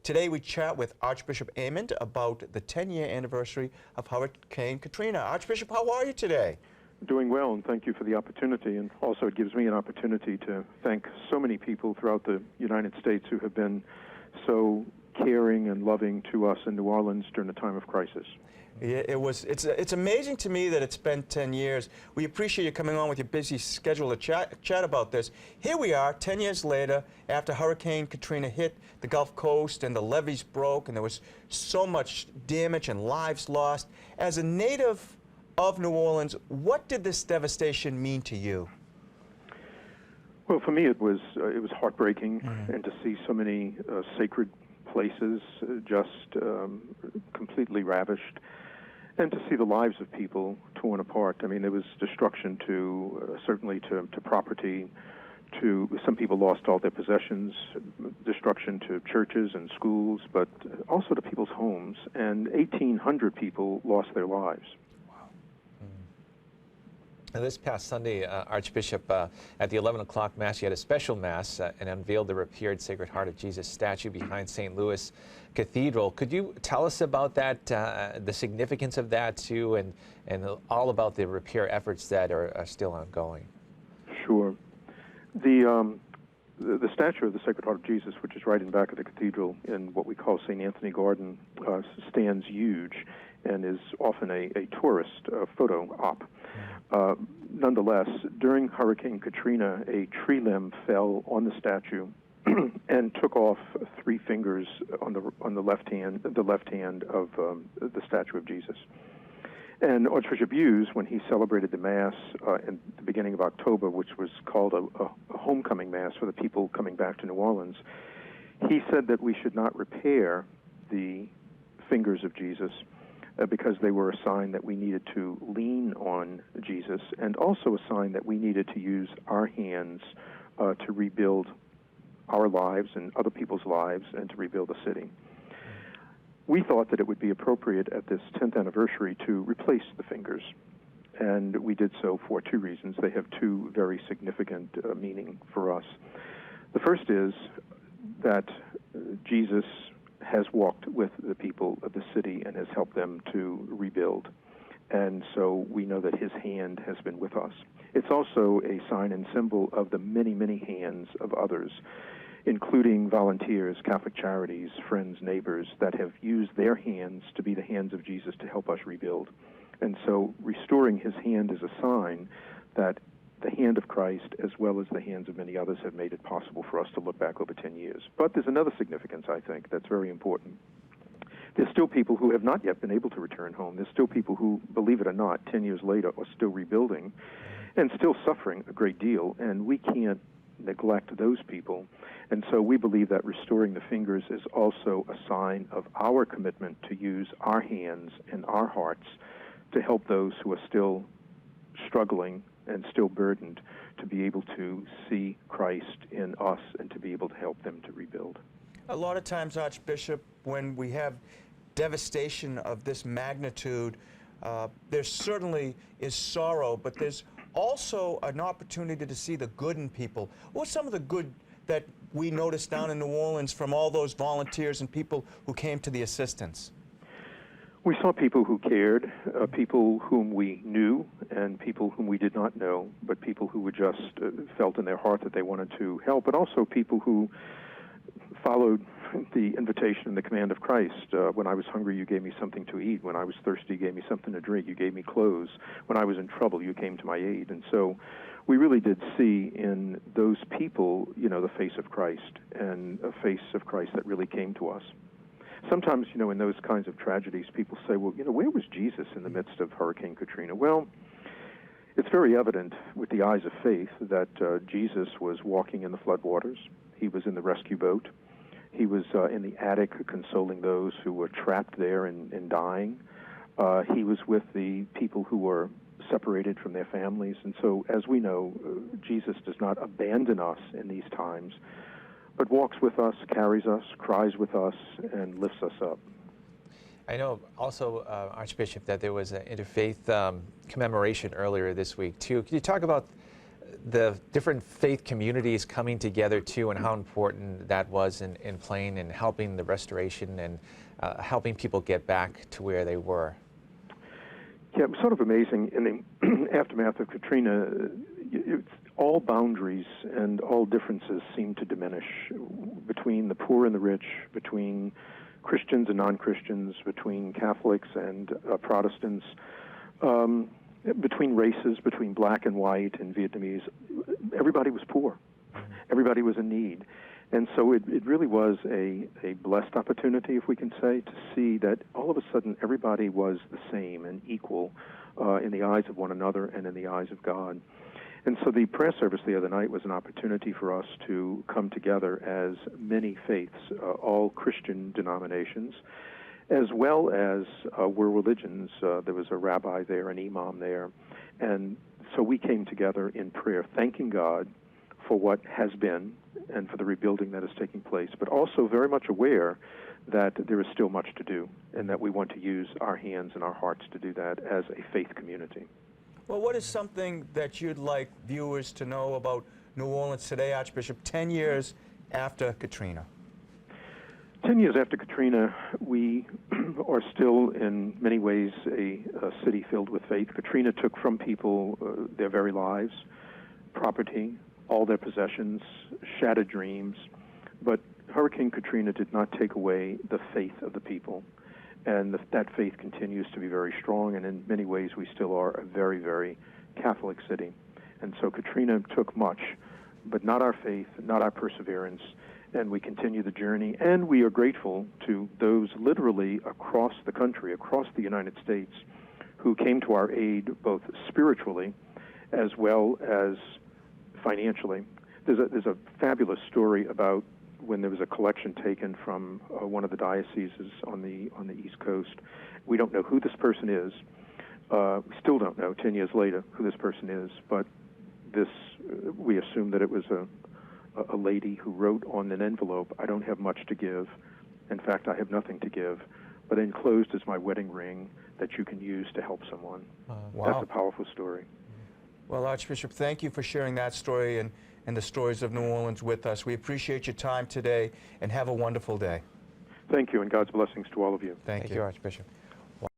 Today we chat with Archbishop Aymond about the 10-year anniversary of Hurricane Katrina. Archbishop, how are you today? Doing well, and thank you for the opportunity. And also it gives me an opportunity to thank so many people throughout the United States who have been so caring and loving to us in New Orleans during the time of crisis. Yeah, it's amazing to me that it's been 10 years. We appreciate you coming on with your busy schedule to chat about this. Here we are, 10 years later, after Hurricane Katrina hit the Gulf Coast and the levees broke and there was so much damage and lives lost. As a native of New Orleans, what did this devastation mean to you? Well, for me it was heartbreaking, and to see so many sacred places just completely ravished, and to see the lives of people torn apart. I mean, there was destruction to certainly to property. Some people lost all their possessions, destruction to churches and schools, but also to people's homes. And 1,800 people lost their lives. Now, this past Sunday, Archbishop, at the 11 o'clock Mass, you had a special Mass and unveiled the repaired Sacred Heart of Jesus statue behind St. Louis Cathedral. Could you tell us about that, the significance of that, too, and all about the repair efforts that are still ongoing? Sure. The statue of the Sacred Heart of Jesus, which is right in back of the cathedral in what we call St. Anthony Garden, stands huge and is often a tourist photo op. Nonetheless, during Hurricane Katrina, a tree limb fell on the statue and took off 3 fingers on the left hand of the statue of Jesus. And Archbishop Hughes, when he celebrated the Mass in the beginning of October, which was called a homecoming Mass for the people coming back to New Orleans, he said that we should not repair the fingers of Jesus because they were a sign that we needed to lean on Jesus, and also a sign that we needed to use our hands to rebuild our lives and other people's lives and to rebuild the city. We thought that it would be appropriate at this 10th anniversary to replace the fingers, and we did so for 2 reasons. They have 2 very significant meaning for us. The first is that Jesus has walked with the people of the city and has helped them to rebuild, and so we know that his hand has been with us. It's also a sign and symbol of the many, many hands of others, including volunteers, Catholic Charities, friends, neighbors, that have used their hands to be the hands of Jesus to help us rebuild. And so restoring his hand is a sign that the hand of Christ, as well as the hands of many others, have made it possible for us to look back over 10 years. But there's another significance, I think, that's very important. There's still people who have not yet been able to return home. There's still people who, believe it or not, 10 years later are still rebuilding and still suffering a great deal, and we can't neglect those people. And so we believe that restoring the fingers is also a sign of our commitment to use our hands and our hearts to help those who are still struggling and still burdened, to be able to see Christ in us and to be able to help them to rebuild. A lot of times, Archbishop, when we have devastation of this magnitude, there certainly is sorrow, but there's also an opportunity to see the good in people. What's some of the good that we noticed down in New Orleans from all those volunteers and people who came to the assistance? We saw people who cared, people whom we knew and people whom we did not know, but people who would just felt in their heart that they wanted to help, but also people who followed the invitation and the command of Christ. When I was hungry, you gave me something to eat. When I was thirsty, you gave me something to drink. You gave me clothes. When I was in trouble, you came to my aid. And so we really did see in those people, the face of Christ, and a face of Christ that really came to us. Sometimes, in those kinds of tragedies, people say, well, where was Jesus in the midst of Hurricane Katrina? Well, it's very evident with the eyes of faith that Jesus was walking in the floodwaters. He was in the rescue boat. He was in the attic consoling those who were trapped there and dying. He was with the people who were separated from their families. And so, as we know, Jesus does not abandon us in these times, but walks with us, carries us, cries with us, and lifts us up. I know also, Archbishop, that there was an interfaith commemoration earlier this week, too. Can you talk about the different faith communities coming together too, and how important that was in playing and helping the restoration and helping people get back to where they were. Yeah, it was sort of amazing. In the aftermath of Katrina, all boundaries and all differences seemed to diminish between the poor and the rich, between Christians and non-Christians, between Catholics and Protestants, between races, between black and white and Vietnamese. Everybody was poor. Everybody was in need. And so it really was a blessed opportunity, if we can say, to see that all of a sudden everybody was the same and equal in the eyes of one another and in the eyes of God. And so the prayer service the other night was an opportunity for us to come together as many faiths, all Christian denominations, as well as world religions. There was a rabbi there, an imam there. And so we came together in prayer, thanking God for what has been and for the rebuilding that is taking place, but also very much aware that there is still much to do and that we want to use our hands and our hearts to do that as a faith community. Well, what is something that you'd like viewers to know about New Orleans today, Archbishop, 10 years after Katrina? 10 years after Katrina, we are still in many ways a city filled with faith. Katrina took from people their very lives, property, all their possessions, shattered dreams. But Hurricane Katrina did not take away the faith of the people. And that faith continues to be very strong, and in many ways we still are a very, very Catholic city. And so Katrina took much, but not our faith, not our perseverance, and we continue the journey. And we are grateful to those literally across the country, across the United States, who came to our aid both spiritually as well as financially. There's a fabulous story about when there was a collection taken from one of the dioceses on the East Coast. We don't know who this person is. We still don't know 10 years later who this person is, but we assume that it was a lady who wrote on an envelope, "I don't have much to give. In fact, I have nothing to give, but enclosed is my wedding ring that you can use to help someone." Wow. That's a powerful story. Well, Archbishop, thank you for sharing that story and the stories of New Orleans with us. We appreciate your time today, and have a wonderful day. Thank you, and God's blessings to all of you. Thank you. Thank you, Archbishop.